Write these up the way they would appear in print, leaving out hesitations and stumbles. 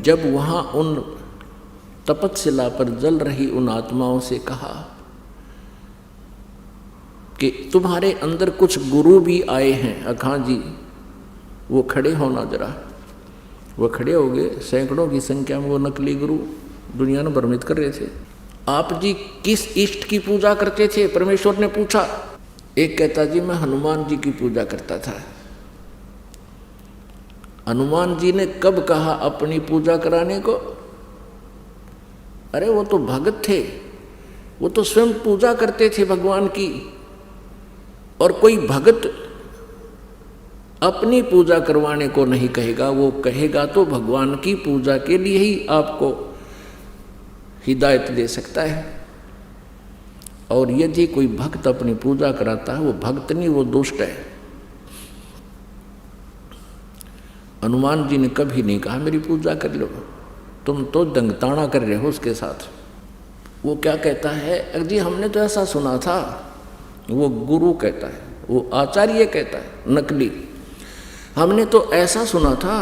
जब वहाँ उन तपतशिला पर जल रही उन आत्माओं से कहा कि तुम्हारे अंदर कुछ गुरु भी आए हैं अखां जी, वो खड़े होना जरा। वो खड़े हो गए, सैकड़ों की संख्या में वो नकली गुरु दुनिया में भ्रमित कर रहे थे। आप जी किस इष्ट की पूजा करते थे? परमेश्वर ने पूछा। एक कहता जी मैं हनुमान जी की पूजा करता था। हनुमान जी ने कब कहा अपनी पूजा कराने को? अरे वो तो भगत थे, वो तो स्वयं पूजा करते थे भगवान की। और कोई भगत अपनी पूजा करवाने को नहीं कहेगा, वो कहेगा तो भगवान की पूजा के लिए ही आपको हिदायत दे सकता है। और यदि कोई भक्त अपनी पूजा कराता है, वो भक्त नहीं, वो दुष्ट है। हनुमान जी ने कभी नहीं कहा मेरी पूजा कर लो, तुम तो दंगताना कर रहे हो उसके साथ। वो क्या कहता है? अजी हमने तो ऐसा सुना था। वो गुरु कहता है, वो आचार्य कहता है नकली, हमने तो ऐसा सुना था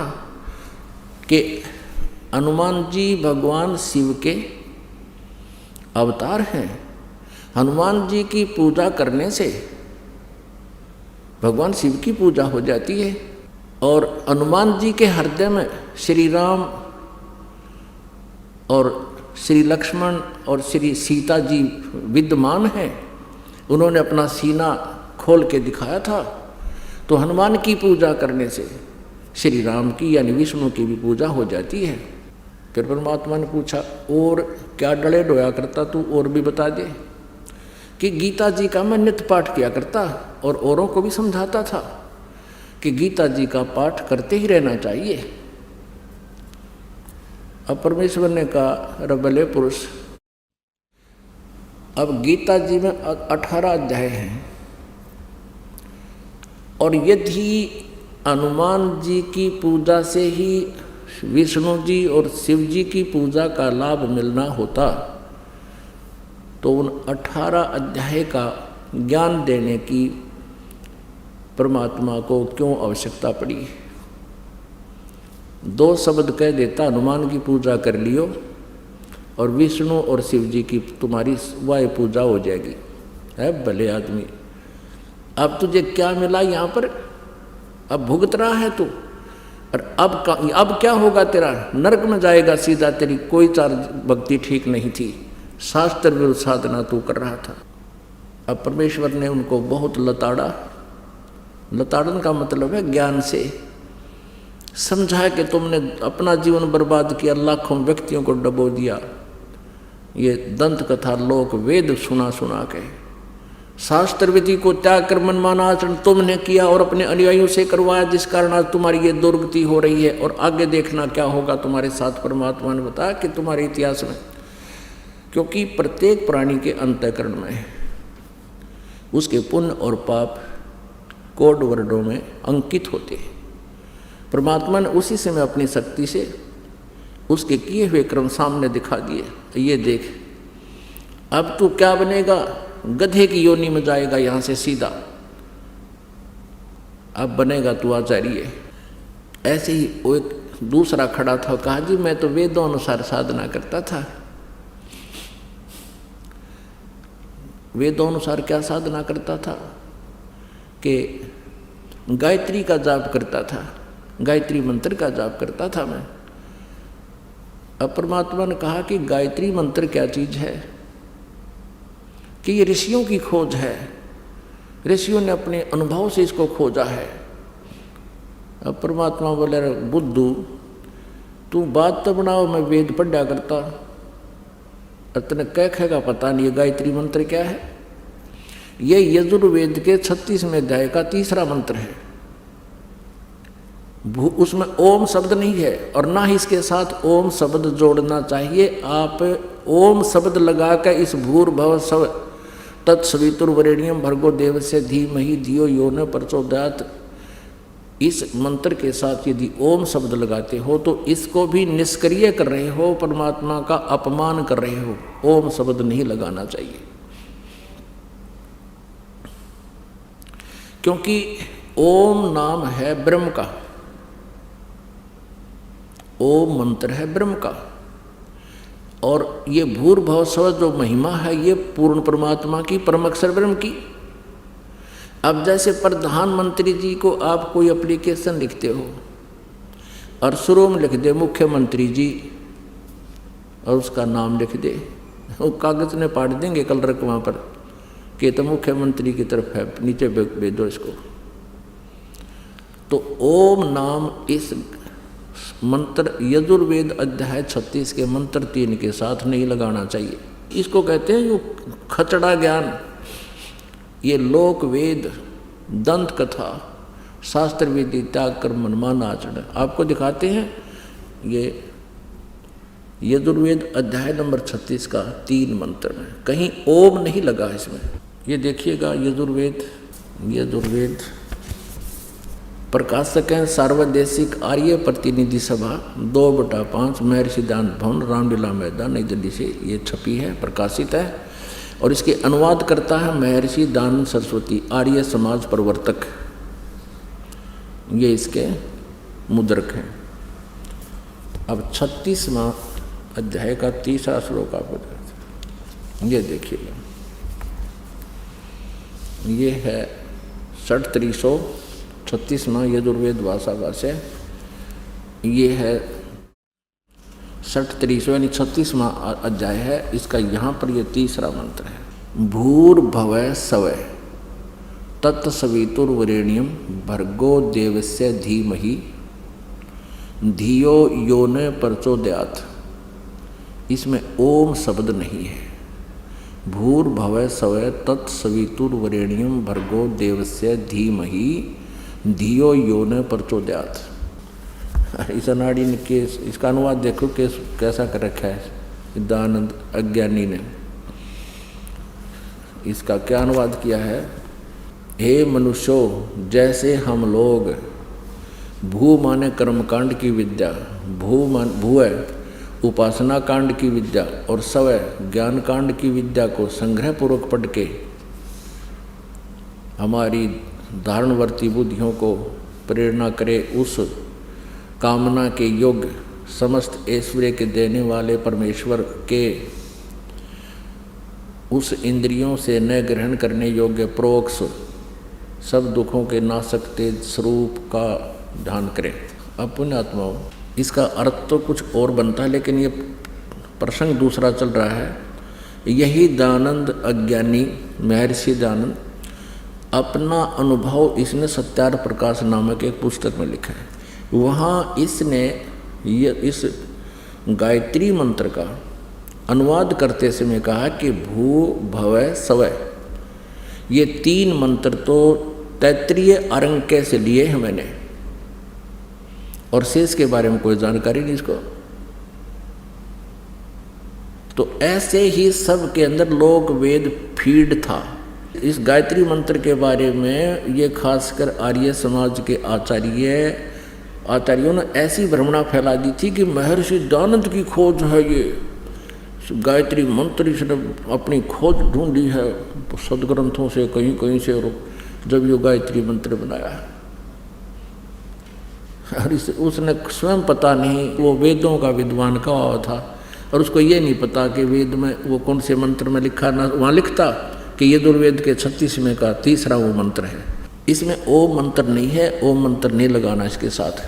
कि हनुमान जी भगवान शिव के अवतार हैं। हनुमान जी की पूजा करने से भगवान शिव की पूजा हो जाती है। और हनुमान जी के हृदय में श्री राम और श्री लक्ष्मण और श्री सीता जी विद्यमान हैं। उन्होंने अपना सीना खोल के दिखाया था। तो हनुमान की पूजा करने से श्री राम की यानी विष्णु की भी पूजा हो जाती है। फिर परमात्मा ने पूछा और क्या डले डोया करता तू, और भी बता दे। कि गीता जी का मैं नित्य पाठ किया करता और औरों को भी समझाता था कि गीता जी का पाठ करते ही रहना चाहिए। अब परमेश्वर ने कहा रबले पुरुष, अब गीता जी में 18 अध्याय हैं और यदि हनुमान जी की पूजा से ही विष्णु जी और शिव जी की पूजा का लाभ मिलना होता तो उन 18 अध्याय का ज्ञान देने की परमात्मा को क्यों आवश्यकता पड़ी? 2 शब्द कह देता हनुमान की पूजा कर लियो और विष्णु और शिव जी की तुम्हारी वाय पूजा हो जाएगी। है भले आदमी। अब तुझे क्या मिला यहाँ पर? अब भुगत रहा है तू। और अब क्या होगा तेरा? नरक में जाएगा सीधा। तेरी कोई चार भक्ति ठीक नहीं थी, शास्त्र विरुद्ध साधना तू कर रहा था। अब परमेश्वर ने उनको बहुत लताड़ा। लताड़न का मतलब है ज्ञान से समझाया कि तुमने अपना जीवन बर्बाद किया, लाखों व्यक्तियों को डबो दिया। ये दंत कथा लोक वेद सुना सुना के शास्त्र विधि को त्याग कर मनमाना आचरण तुमने किया और अपने अनुयायियों से करवाया, जिस कारण आज तुम्हारी ये दुर्गति हो रही है। और आगे देखना क्या होगा तुम्हारे साथ। परमात्मा ने बताया कि तुम्हारे इतिहास में, क्योंकि प्रत्येक प्राणी के अंतःकरण में उसके पुण्य और पाप कोड वर्डों में अंकित होते हैं। परमात्मा ने उसी समय अपनी शक्ति से उसके किए हुए कर्म सामने दिखा दिए। ये देख, अब तू क्या बनेगा? गधे की योनि में जाएगा यहाँ से सीधा। अब बनेगा तू आचार्य। ऐसे ही वो एक दूसरा खड़ा था, कहा जी मैं तो वेदों अनुसार साधना करता था। वेदों अनुसार क्या साधना करता था? कि गायत्री का जाप करता था, गायत्री मंत्र का जाप करता था मैं। अब परमात्मा ने कहा कि गायत्री मंत्र क्या चीज है? कि ये ऋषियों की खोज है, ऋषियों ने अपने अनुभव से इसको खोजा है। अब परमात्मा बोले बुद्धू तू बात तो बनाओ, मैं वेद पढ़ा करता, इतने कह पता नहीं ये गायत्री मंत्र क्या है। ये यजुर्वेद के 36वें अध्याय का 3रा मंत्र है। उसमें ओम शब्द नहीं है और ना ही इसके साथ ओम शब्द जोड़ना चाहिए। आप ओम शब्द लगाकर इस भूर्भव स्व तत्सवितुर्वरेण्यम भर्गो देवस्य धीमहि धियो यो न प्रचोदयात्, इस मंत्र के साथ यदि ओम शब्द लगाते हो तो इसको भी निष्क्रिय कर रहे हो, परमात्मा का अपमान कर रहे हो। ओम शब्द नहीं लगाना चाहिए, क्योंकि ओम नाम है ब्रह्म का। ओम मंत्र है ब्रह्म का, और ये भूर्भुवः स्वः जो महिमा है ये पूर्ण परमात्मा की, परम अक्षर ब्रह्म की। अब जैसे प्रधानमंत्री जी को आप कोई एप्लीकेशन लिखते हो और शुरू में लिख दे मुख्यमंत्री जी और उसका नाम लिख दे, वो कागज ने पाट देंगे कलर वहाँ पर कि तो मुख्यमंत्री की तरफ है, नीचे भेज दो इसको। तो ओम नाम इस मंत्र यजुर्वेद अध्याय 36 के मंत्र 3 के साथ नहीं लगाना चाहिए। इसको कहते हैं जो खचड़ा ज्ञान, ये लोक वेद, दंत कथा, शास्त्र विधि त्याग कर मनमान आचरण। आपको दिखाते हैं ये यजुर्वेद अध्याय नंबर 36 का 3 मंत्र में कहीं ओम नहीं लगा इसमें। ये देखिएगा यजुर्वेद प्रकाशक हैं सार्वदेशिक आर्य प्रतिनिधि सभा 2/5 महर्षि दान भवन रामलीला मैदान नई दिल्ली से ये छपी है, प्रकाशित है। और इसके अनुवाद करता है महर्षि दानंद सरस्वती, आर्य समाज प्रवर्तक, ये इसके मुद्रक हैं। अब 36वां अध्याय का 3रा श्लोक आपको देखते हैं, ये देखिएगा, ये है 36वां यजुर्वेद भाषा भाष्य, ये है 36 यानी 36वां अध्याय है, इसका यहाँ पर ये 3रा मंत्र है। भूर्भुवः स्वः तत्सवितुर्वरेण्यं भर्गो देवस्य धीमहि धियो यो न प्रचोदयात्। इसमें ओम शब्द नहीं है। भूर्भुवः स्वः तत्सवितुर्वरेण्यं भर्गो देवस्य धीमहि धियो यो न प्रचोदयात्। इस अनाड़ी ने केस, इसका अनुवाद देखो कैसा कर रखा है सिद्धानंद अज्ञानी ने। इसका क्या अनुवाद किया है? हे मनुष्यों, जैसे हम लोग भू माने कर्मकांड की विद्या, भू है उपासना कांड की विद्या और स्वः ज्ञान कांड की विद्या को संग्रह पूर्वक पढ़ के हमारी धारणवर्ती बुद्धियों को प्रेरणा करे उस कामना के योग्य समस्त ऐश्वर्य के देने वाले परमेश्वर के उस इंद्रियों से न ग्रहण करने योग्य प्रोक्ष सब दुखों के नाशक तेज स्वरूप का ध्यान करें। अब पुण्यात्माओं, इसका अर्थ तो कुछ और बनता है, लेकिन ये प्रसंग दूसरा चल रहा है। यही दानंद अज्ञानी महर्षि दानंद अपना अनुभव इसने सत्यार्थ प्रकाश नामक एक पुस्तक में लिखा है। वहाँ इसने इस गायत्री मंत्र का अनुवाद करते समय कहा कि भूर्भुवः स्वः, ये 3 मंत्र तो तैत्तिरीय अरण्यक से लिए हैं मैंने, और शेष के बारे में कोई जानकारी नहीं इसको। तो ऐसे ही सब के अंदर लोक वेद फीड था। इस गायत्री मंत्र के बारे में ये खासकर आर्य समाज के आचार्यों ने ऐसी भ्रमणा फैला दी थी कि महर्षि दानंद की खोज है ये गायत्री मंत्र, इसने अपनी खोज ढूंढी है सदग्रंथों से कहीं कहीं से, और जब ये गायत्री मंत्र बनाया है। और उसने स्वयं पता नहीं, वो वेदों का विद्वान का हुआ था और उसको ये नहीं पता कि वेद में वो कौन से मंत्र में लिखा, ना वहाँ लिखता कि यजुर्वेद के 36वें का 3रा वो मंत्र है। इसमें ओम मंत्र नहीं है, ओम मंत्र नहीं लगाना इसके साथ।